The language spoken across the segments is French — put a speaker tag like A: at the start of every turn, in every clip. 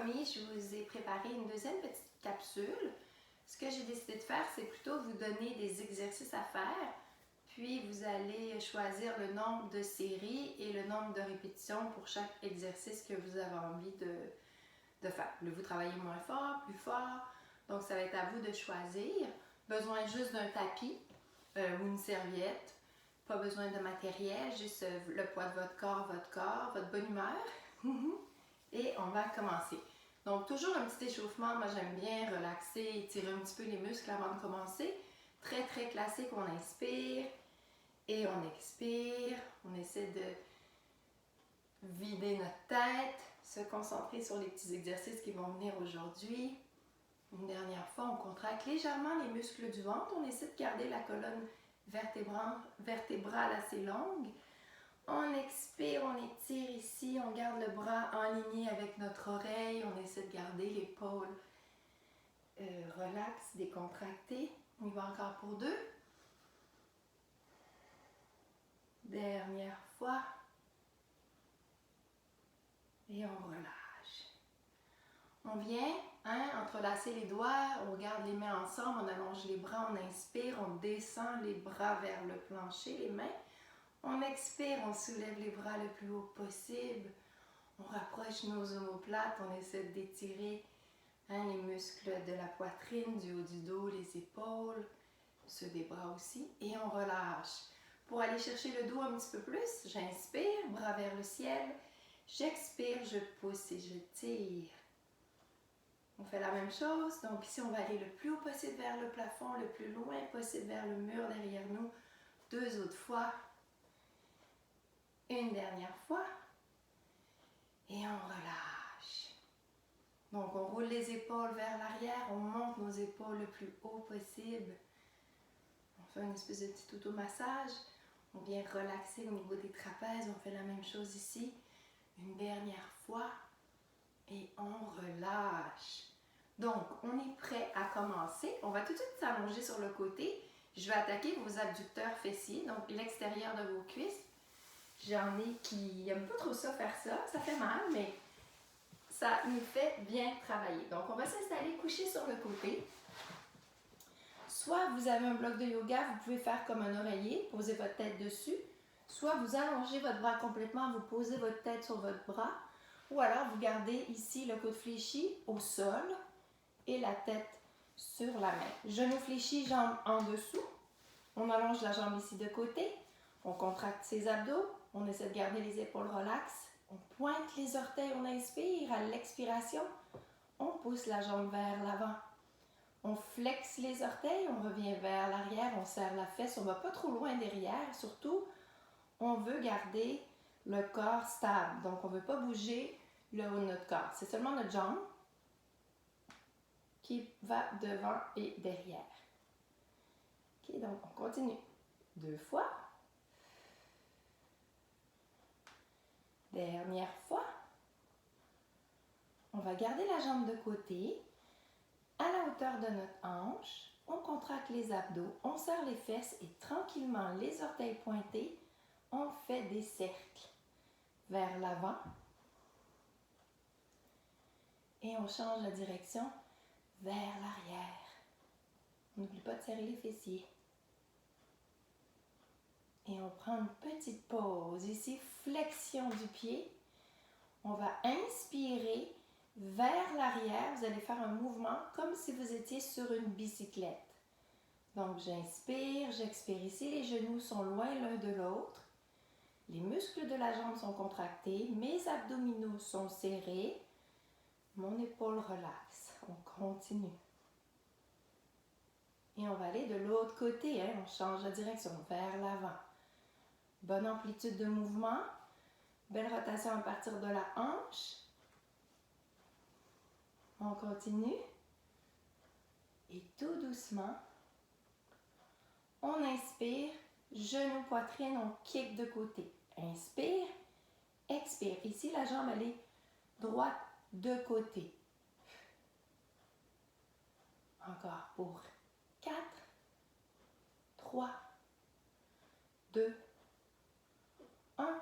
A: promis, je vous ai préparé une deuxième petite capsule. Ce que j'ai décidé de faire, c'est plutôt vous donner des exercices à faire, puis vous allez choisir le nombre de séries et le nombre de répétitions pour chaque exercice que vous avez envie de faire. Voulez-vous travailler moins fort, plus fort? Donc, ça va être à vous de choisir. Besoin juste d'un tapis ou une serviette. Pas besoin de matériel, juste le poids de votre corps, votre bonne humeur. Et on va commencer. Donc, toujours un petit échauffement. Moi, j'aime bien relaxer, étirer un petit peu les muscles avant de commencer. Très, très classique. On inspire et on expire. On essaie de vider notre tête, se concentrer sur les petits exercices qui vont venir aujourd'hui. Une dernière fois, on contracte légèrement les muscles du ventre. On essaie de garder la colonne vertébrale assez longue. On expire, on étire ici, on garde le bras aligné avec notre oreille. On essaie de garder l'épaule relaxe, décontractée. On y va encore pour 2. Dernière fois. Et on relâche. On vient entrelacer les doigts, on garde les mains ensemble, on allonge les bras, on inspire, on descend les bras vers le plancher, les mains. On expire, on soulève les bras le plus haut possible. On rapproche nos omoplates, on essaie d'étirer les muscles de la poitrine, du haut du dos, les épaules, ceux des bras aussi. Et on relâche. Pour aller chercher le dos un petit peu plus, j'inspire, bras vers le ciel. J'expire, je pousse et je tire. On fait la même chose. Donc ici, on va aller le plus haut possible vers le plafond, le plus loin possible vers le mur derrière nous. 2 autres fois. Une dernière fois. Et on relâche. Donc, on roule les épaules vers l'arrière. On monte nos épaules le plus haut possible. On fait une espèce de petit automassage. On vient relaxer au niveau des trapèzes. On fait la même chose ici. Une dernière fois. Et on relâche. Donc, on est prêt à commencer. On va tout de suite s'allonger sur le côté. Je vais attaquer vos abducteurs fessiers, donc l'extérieur de vos cuisses. J'en ai qui n'aiment pas trop ça, faire ça. Ça fait mal, mais ça nous fait bien travailler. Donc, on va s'installer couché sur le côté. Soit vous avez un bloc de yoga, vous pouvez faire comme un oreiller, poser votre tête dessus. Soit vous allongez votre bras complètement, vous posez votre tête sur votre bras. Ou alors, vous gardez ici le coude fléchi au sol et la tête sur la main. Genou fléchi, jambe en dessous. On allonge la jambe ici de côté. On contracte ses abdos. On essaie de garder les épaules relaxes. On pointe les orteils, on inspire. À l'expiration, on pousse la jambe vers l'avant. On flexe les orteils, on revient vers l'arrière, on serre la fesse. On ne va pas trop loin derrière. Surtout, on veut garder le corps stable. Donc, on ne veut pas bouger le haut de notre corps. C'est seulement notre jambe qui va devant et derrière. Ok, donc on continue. 2 fois. Dernière fois. On va garder la jambe de côté, à la hauteur de notre hanche. On contracte les abdos, on serre les fesses et tranquillement, les orteils pointés, on fait des cercles vers l'avant. Et on change la direction vers l'arrière. N'oublie pas de serrer les fessiers. Et on prend une petite pause. Ici, flexion du pied. On va inspirer vers l'arrière. Vous allez faire un mouvement comme si vous étiez sur une bicyclette. Donc, j'inspire, j'expire ici. Les genoux sont loin l'un de l'autre. Les muscles de la jambe sont contractés. Mes abdominaux sont serrés. Mon épaule relaxe. On continue. Et on va aller de l'autre côté. On change la direction vers l'avant. Bonne amplitude de mouvement. Belle rotation à partir de la hanche. On continue. Et tout doucement, on inspire, genou, poitrine, on kick de côté. Inspire, expire. Ici, la jambe, elle est droite de côté. Encore pour 4, 3, 2, 1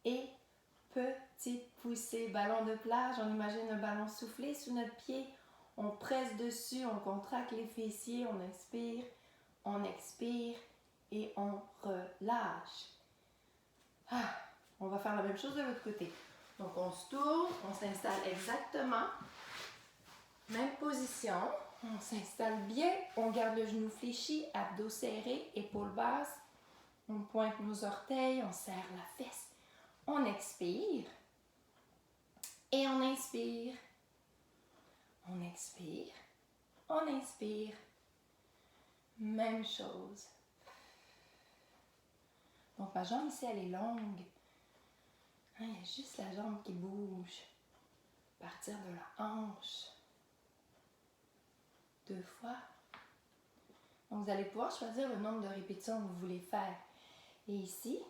A: et petit petite poussée, ballon de plage. On imagine un ballon soufflé sous notre pied. On presse dessus, on contracte les fessiers, on inspire, on expire et on relâche. On va faire la même chose de l'autre côté. Donc on se tourne, on s'installe exactement. Même position. On s'installe bien, on garde le genou fléchi, abdos serrés, épaules basses. On pointe nos orteils, on serre la fesse. On expire et on inspire. On expire, on inspire. Même chose. Donc ma jambe ici, elle est longue. Il y a juste la jambe qui bouge. Partir de la hanche. 2 fois. Donc vous allez pouvoir choisir le nombre de répétitions que vous voulez faire. Et ici,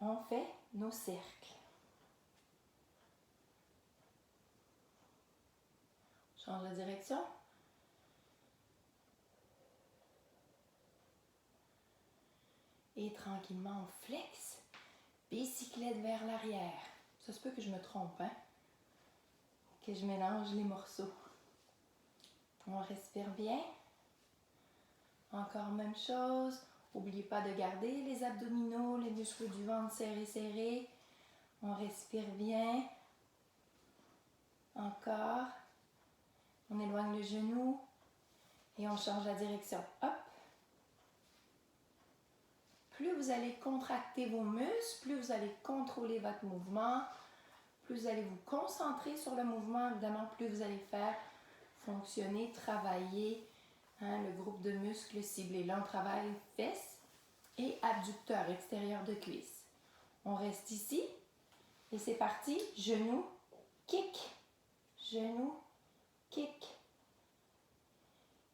A: on fait nos cercles. Change la direction. Et tranquillement, on flexe. Bicyclette vers l'arrière. Ça se peut que je me trompe, hein? Que je mélange les morceaux. On respire bien. Encore même chose. N'oubliez pas de garder les abdominaux, les muscles du ventre serrés. On respire bien. Encore. On éloigne le genou. Et on change la direction. Hop. Plus vous allez contracter vos muscles, plus vous allez contrôler votre mouvement, plus vous allez vous concentrer sur le mouvement, évidemment, plus vous allez faire fonctionner, travailler le groupe de muscles ciblés. Là, on travaille fesses et abducteurs extérieurs de cuisses. On reste ici et c'est parti. Genou, kick, genou, kick,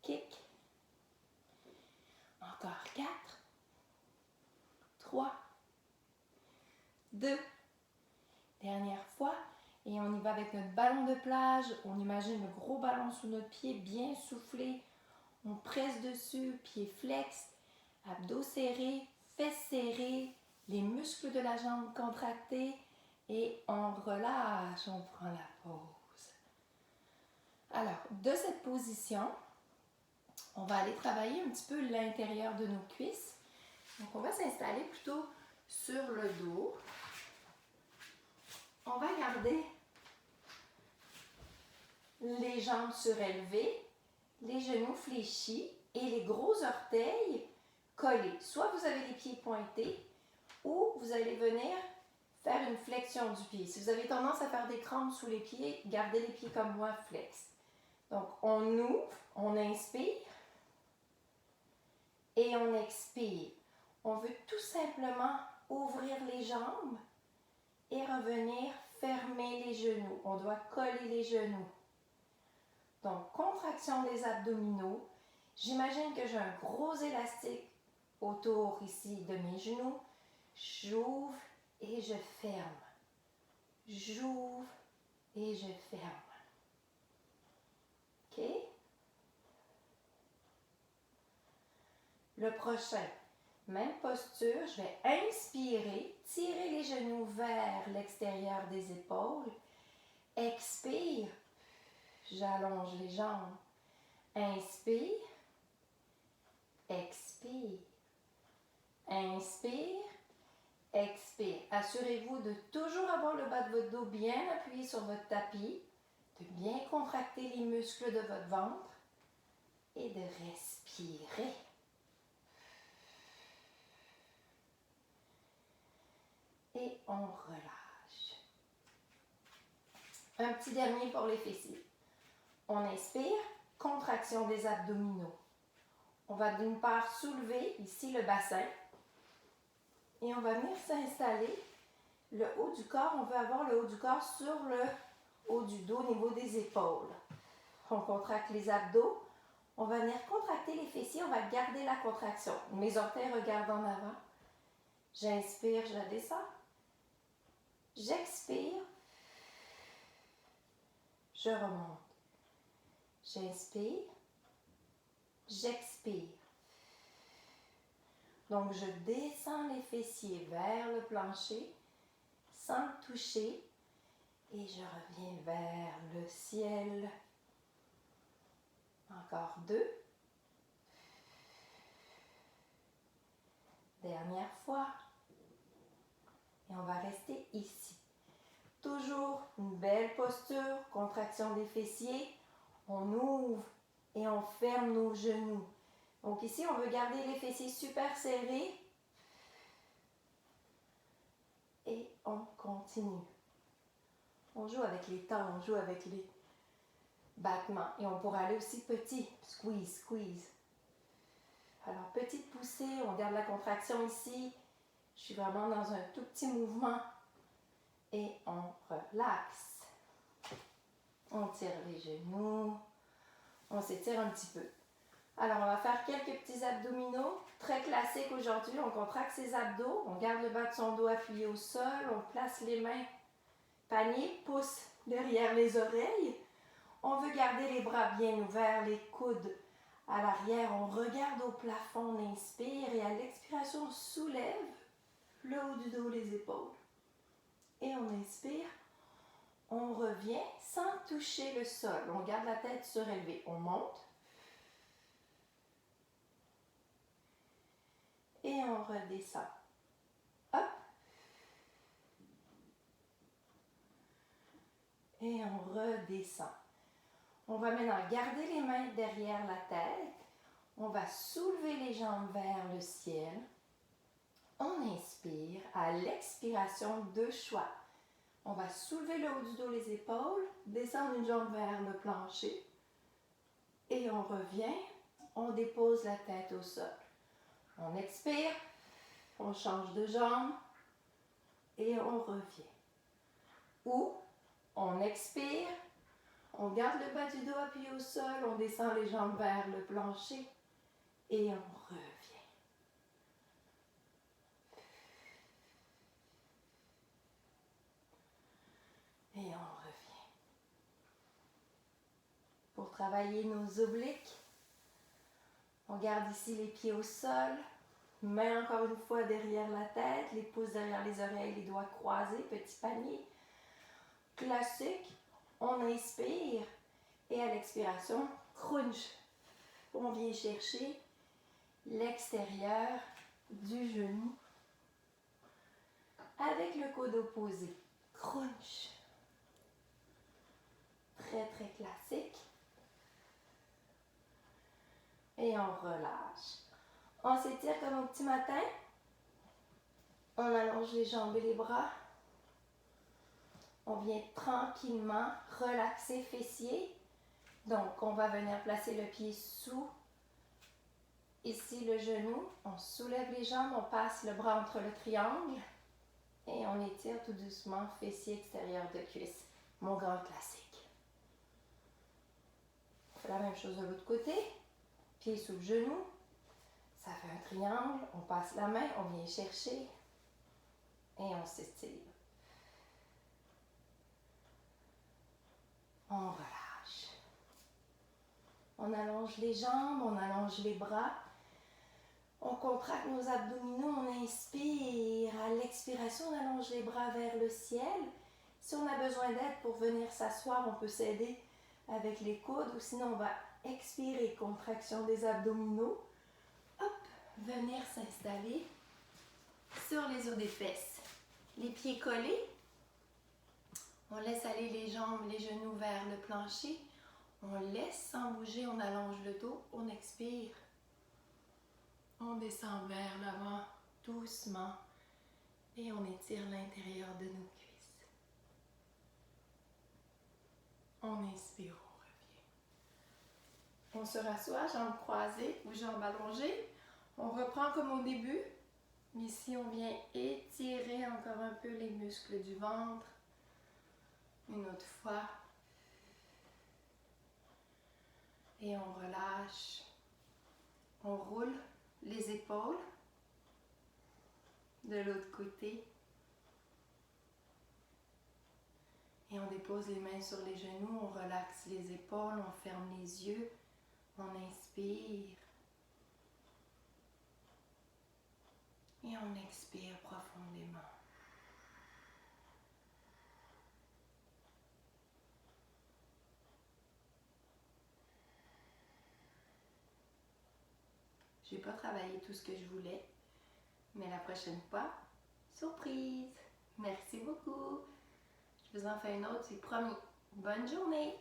A: kick. Encore 4, 3, 2, dernière fois. Et on y va avec notre ballon de plage. On imagine le gros ballon sous notre pied, bien soufflé. On presse dessus, pied flex, abdos serrés, fesses serrées, les muscles de la jambe contractés. Et on relâche, on prend la pause. Alors, de cette position, on va aller travailler un petit peu l'intérieur de nos cuisses. Donc, on va s'installer plutôt sur le dos. On va garder les jambes surélevées, les genoux fléchis et les gros orteils collés. Soit vous avez les pieds pointés ou vous allez venir faire une flexion du pied. Si vous avez tendance à faire des crampes sous les pieds, gardez les pieds comme moi, flex. Donc, on ouvre, on inspire et on expire. On veut tout simplement ouvrir les jambes et revenir fermer les genoux. On doit coller les genoux. Donc, contraction des abdominaux. J'imagine que j'ai un gros élastique autour ici de mes genoux. J'ouvre et je ferme. J'ouvre et je ferme. OK? Le prochain, même posture, je vais inspirer, tirer les genoux vers l'extérieur des épaules. Expire, j'allonge les jambes. Inspire, expire. Inspire, expire. Assurez-vous de toujours avoir le bas de votre dos bien appuyé sur votre tapis, de bien contracter les muscles de votre ventre et de respirer. Et on relâche. Un petit dernier pour les fessiers. On inspire, contraction des abdominaux. On va d'une part soulever ici le bassin et on va venir s'installer le haut du corps. On veut avoir le haut du corps sur le haut du dos au niveau des épaules. On contracte les abdos. On va venir contracter les fessiers. On va garder la contraction. Mes orteils regardent en avant. J'inspire, je la descends. J'expire. Je remonte. J'inspire. J'expire. Donc, je descends les fessiers vers le plancher sans toucher. Et je reviens vers le ciel. Encore 2. Dernière fois. Et on va rester ici. Toujours une belle posture, contraction des fessiers. On ouvre et on ferme nos genoux. Donc ici, on veut garder les fessiers super serrés. Et on continue. On joue avec les temps, on joue avec les battements. Et on pourra aller aussi petit. Squeeze, squeeze. Alors, petite poussée, on garde la contraction ici. Je suis vraiment dans un tout petit mouvement. Et on relaxe. On tire les genoux. On s'étire un petit peu. Alors, on va faire quelques petits abdominaux. Très classique aujourd'hui. On contracte ses abdos. On garde le bas de son dos appuyé au sol. On place les mains panier, pouce derrière les oreilles. On veut garder les bras bien ouverts, les coudes à l'arrière. On regarde au plafond. On inspire et à l'expiration, on soulève le haut du dos, les épaules. Et on inspire. On revient sans toucher le sol. On garde la tête surélevée. On monte. Et on redescend. Hop. Et on redescend. On va maintenant garder les mains derrière la tête. On va soulever les jambes vers le ciel. On inspire. À l'expiration, 2 choix. On va soulever le haut du dos, les épaules, descendre une jambe vers le plancher. Et on revient. On dépose la tête au sol. On expire. On change de jambe. Et on revient. Ou on expire. On garde le bas du dos appuyé au sol. On descend les jambes vers le plancher. Et on revient. Et on revient. Pour travailler nos obliques, on garde ici les pieds au sol. Mains encore une fois derrière la tête. Les pouces derrière les oreilles, les doigts croisés. Petit panier. Classique. On inspire. Et à l'expiration, crunch. On vient chercher l'extérieur du genou avec le coude opposé. Crunch. Très, très classique. Et on relâche. On s'étire comme au petit matin. On allonge les jambes et les bras. On vient tranquillement relaxer fessiers. Donc, on va venir placer le pied sous ici le genou. On soulève les jambes, on passe le bras entre le triangle. Et on étire tout doucement fessier extérieur de cuisse. Mon grand classique. On fait la même chose de l'autre côté. Pied sous le genou. Ça fait un triangle. On passe la main, on vient chercher. Et on s'étire. On relâche. On allonge les jambes, on allonge les bras. On contracte nos abdominaux, on inspire. À l'expiration, on allonge les bras vers le ciel. Si on a besoin d'aide pour venir s'asseoir, on peut s'aider avec les coudes ou sinon on va expirer, contraction des abdominaux. Hop, venir s'installer sur les os des fesses. Les pieds collés. On laisse aller les jambes, les genoux vers le plancher. On laisse sans bouger, on allonge le dos, on expire. On descend vers l'avant doucement et on étire l'intérieur de nos cuisses. On inspire, on revient. On se rassoit, jambes croisées ou jambes allongées. On reprend comme au début. Ici, on vient étirer encore un peu les muscles du ventre. Une autre fois. Et on relâche. On roule les épaules de l'autre côté. Et on dépose les mains sur les genoux, on relaxe les épaules, on ferme les yeux, on inspire. Et on expire profondément. J'ai pas travaillé tout ce que je voulais. Mais la prochaine fois, surprise! Merci beaucoup! Je vous en fais une autre, c'est promis. Bonne journée!